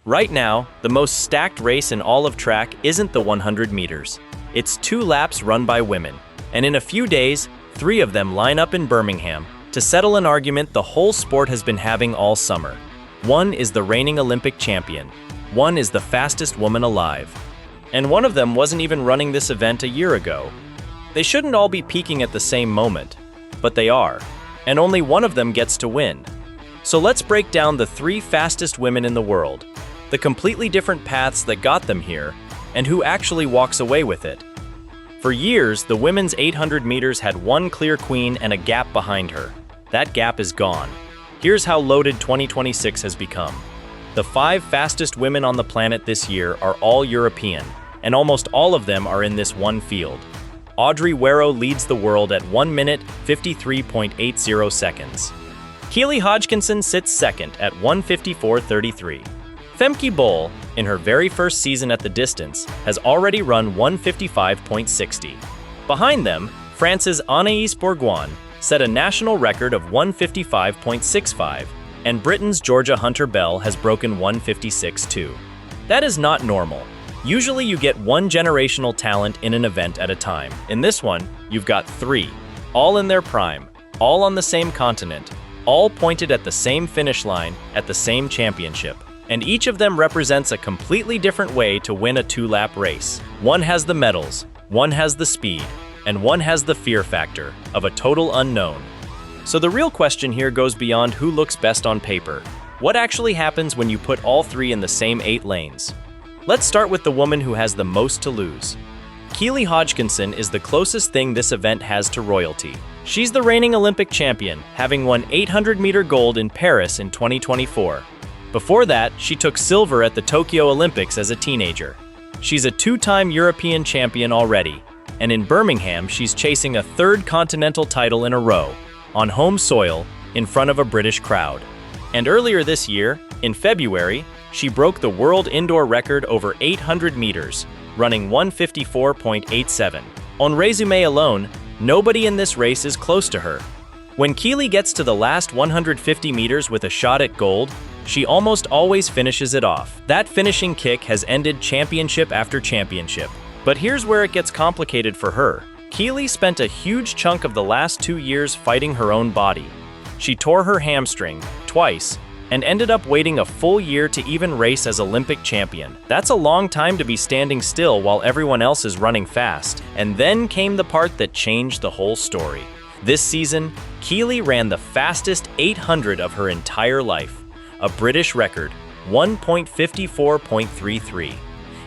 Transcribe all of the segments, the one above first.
Right now, the most stacked race in all of track isn't the 100 meters. It's 2 laps run by women, and in a few days, 3 of them line up in Birmingham to settle an argument the whole sport has been having all summer. One is the reigning Olympic champion. One is the fastest woman alive. And one of them wasn't even running this event a year ago. They shouldn't all be peaking at the same moment, but they are, and only one of them gets to win. So let's break down the 3 fastest women in the world, the completely different paths that got them here, and who actually walks away with it. For years, the women's 800 meters had one clear queen and a gap behind her. That gap is gone. Here's how loaded 2026 has become. The 5 fastest women on the planet this year are all European, and almost all of them are in this one field. Audrey Werro leads the world at 1 minute, 53.80 seconds. Keely Hodgkinson sits second at 1:54.33. Femke Bol, in her very first season at the distance, has already run 1:55.60. Behind them, France's Anaïs Bourgoin set a national record of 1:55.65, and Britain's Georgia Hunter-Bell has broken 1:56.2. That is not normal. Usually you get one generational talent in an event at a time. In this one, you've got 3, all in their prime, all on the same continent, all pointed at the same finish line at the same championship. And each of them represents a completely different way to win a 2-lap race. One has the medals, one has the speed, and one has the fear factor of a total unknown. So the real question here goes beyond who looks best on paper. What actually happens when you put all 3 in the same 8 lanes? Let's start with the woman who has the most to lose. Keely Hodgkinson is the closest thing this event has to royalty. She's the reigning Olympic champion, having won 800-meter gold in Paris in 2024. Before that, she took silver at the Tokyo Olympics as a teenager. She's a 2-time European champion already, and in Birmingham, she's chasing a 3rd continental title in a row, on home soil, in front of a British crowd. And earlier this year, in February, she broke the world indoor record over 800 meters, running 1:54.87. On resume alone, nobody in this race is close to her. When Keely gets to the last 150 meters with a shot at gold, she almost always finishes it off. That finishing kick has ended championship after championship. But here's where it gets complicated for her. Keely spent a huge chunk of the last 2 years fighting her own body. She tore her hamstring twice and ended up waiting a full year to even race as Olympic champion. That's a long time to be standing still while everyone else is running fast. And then came the part that changed the whole story. This season, Keely ran the fastest 800 of her entire life. A British record, 1:54.33.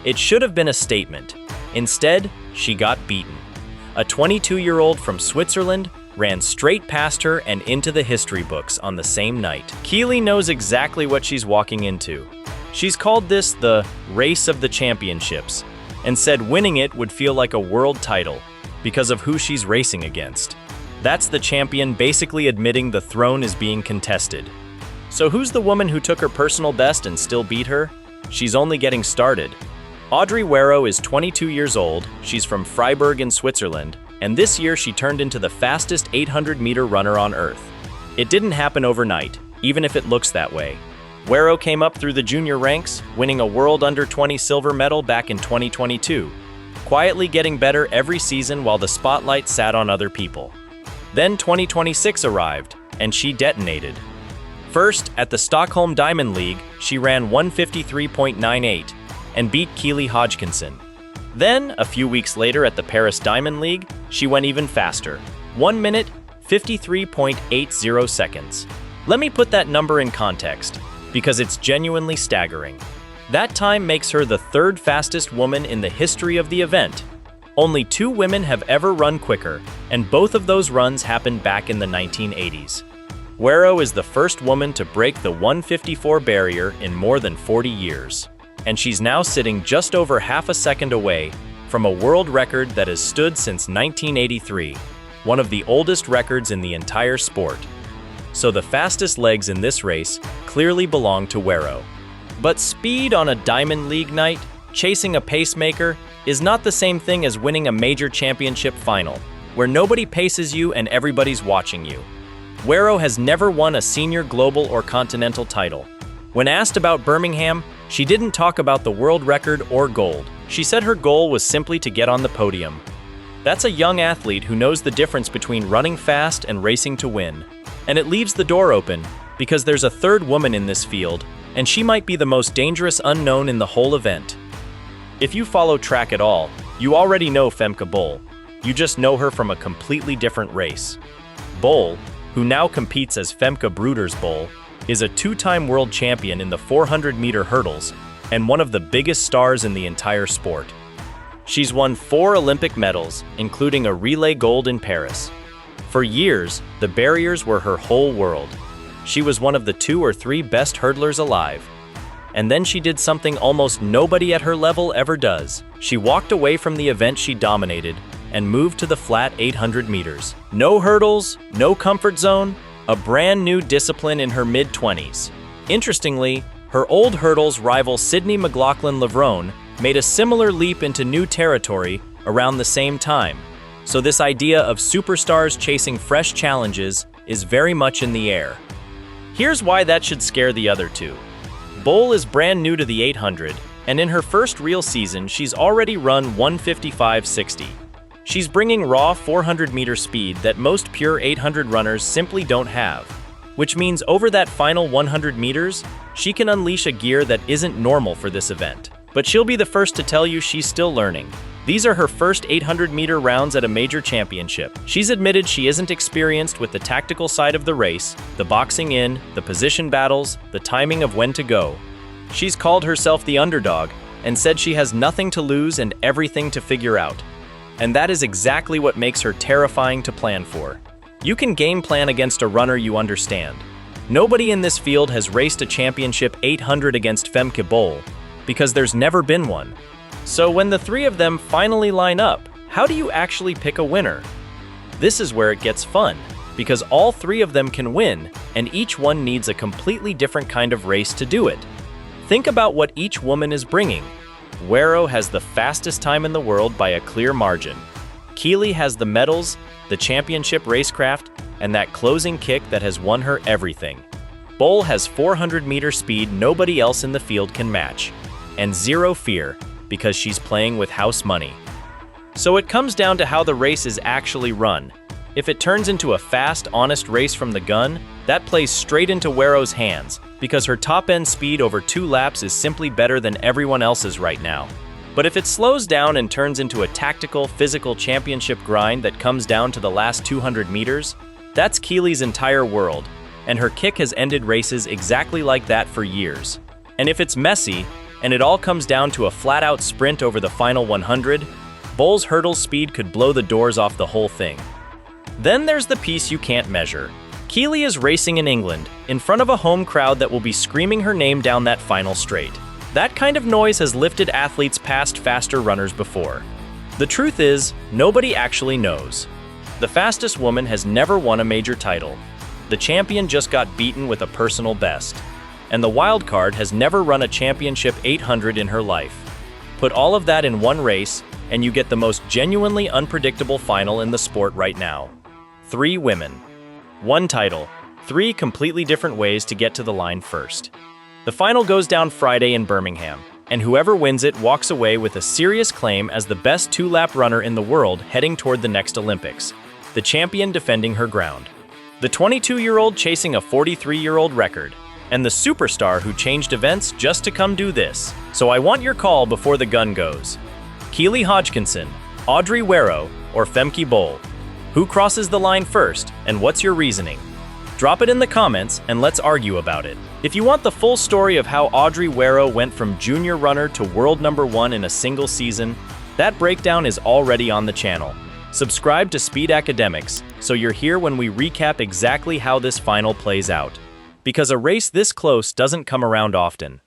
It should have been a statement. Instead, she got beaten. A 22-year-old from Switzerland ran straight past her and into the history books on the same night. Keely knows exactly what she's walking into. She's called this the race of the championships, and said winning it would feel like a world title because of who she's racing against. That's the champion basically admitting the throne is being contested. So who's the woman who took her personal best and still beat her? She's only getting started. Audrey Werro is 22 years old, she's from Freiburg in Switzerland, and this year she turned into the fastest 800-meter runner on Earth. It didn't happen overnight, even if it looks that way. Werro came up through the junior ranks, winning a World Under-20 silver medal back in 2022, quietly getting better every season while the spotlight sat on other people. Then 2026 arrived, and she detonated. First, at the Stockholm Diamond League, she ran 1:53.98 and beat Keely Hodgkinson. Then, a few weeks later at the Paris Diamond League, she went even faster, 1 minute, 53.80 seconds. Let me put that number in context, because it's genuinely staggering. That time makes her the 3rd fastest woman in the history of the event. Only 2 women have ever run quicker, and both of those runs happened back in the 1980s. Werro is the first woman to break the 1:54 barrier in more than 40 years. And she's now sitting just over half a second away from a world record that has stood since 1983, one of the oldest records in the entire sport. So the fastest legs in this race clearly belong to Werro. But speed on a Diamond League night, chasing a pacemaker, is not the same thing as winning a major championship final, where nobody paces you and everybody's watching you. Werro has never won a senior global or continental title. When asked about Birmingham, She didn't talk about the world record or gold. She said her goal was simply to get on the podium. That's a young athlete who knows the difference between running fast and racing to win. And it leaves the door open, because there's a third woman in this field, and she might be the most dangerous unknown in the whole event. If you follow track at all, you already know Femke Bol. You just know her from a completely different race. Bol, who now competes as Femke Bol, is a two-time world champion in the 400-meter hurdles and one of the biggest stars in the entire sport. She's won 4 Olympic medals, including a relay gold in Paris. For years, the barriers were her whole world. She was one of the 2 or 3 best hurdlers alive. And then she did something almost nobody at her level ever does. She walked away from the event she dominated and moved to the flat 800 meters. No hurdles, no comfort zone, a brand new discipline in her mid-20s. Interestingly, her old hurdles rival Sydney McLaughlin-Levrone made a similar leap into new territory around the same time. So this idea of superstars chasing fresh challenges is very much in the air. Here's why that should scare the other two. Bol is brand new to the 800, and in her first real season, she's already run 1:55.60. She's bringing raw 400-meter speed that most pure 800 runners simply don't have, which means over that final 100 meters, she can unleash a gear that isn't normal for this event. But she'll be the first to tell you she's still learning. These are her first 800-meter rounds at a major championship. She's admitted she isn't experienced with the tactical side of the race, the boxing in, the position battles, the timing of when to go. She's called herself the underdog and said she has nothing to lose and everything to figure out. And that is exactly what makes her terrifying to plan for. You can game plan against a runner you understand. Nobody in this field has raced a championship 800 against Femke Bol, because there's never been one. So when the 3 of them finally line up, how do you actually pick a winner? This is where it gets fun, because all 3 of them can win, and each one needs a completely different kind of race to do it. Think about what each woman is bringing. Werro has the fastest time in the world by a clear margin. Keely has the medals, the championship racecraft, and that closing kick that has won her everything. Bol has 400-meter speed nobody else in the field can match, and zero fear, because she's playing with house money. So it comes down to how the race is actually run. If it turns into a fast, honest race from the gun, that plays straight into Werro's hands, because her top-end speed over 2 laps is simply better than everyone else's right now. But if it slows down and turns into a tactical, physical championship grind that comes down to the last 200 meters, that's Keely's entire world, and her kick has ended races exactly like that for years. And if it's messy, and it all comes down to a flat-out sprint over the final 100, Bol's hurdle speed could blow the doors off the whole thing. Then there's the piece you can't measure. Keely is racing in England, in front of a home crowd that will be screaming her name down that final straight. That kind of noise has lifted athletes past faster runners before. The truth is, nobody actually knows. The fastest woman has never won a major title. The champion just got beaten with a personal best. And the wildcard has never run a championship 800 in her life. Put all of that in one race, and you get the most genuinely unpredictable final in the sport right now. 3 women. 1 title, 3 completely different ways to get to the line first. The final goes down Friday in Birmingham, and whoever wins it walks away with a serious claim as the best 2-lap runner in the world heading toward the next Olympics, the champion defending her ground. The 22-year-old chasing a 43-year-old record, and the superstar who changed events just to come do this. So I want your call before the gun goes. Keely Hodgkinson, Audrey Werro, or Femke Bol? Who crosses the line first, and what's your reasoning? Drop it in the comments and let's argue about it. If you want the full story of how Audrey Werro went from junior runner to world #1 in a single season, that breakdown is already on the channel. Subscribe to Speed Academics so you're here when we recap exactly how this final plays out. Because a race this close doesn't come around often.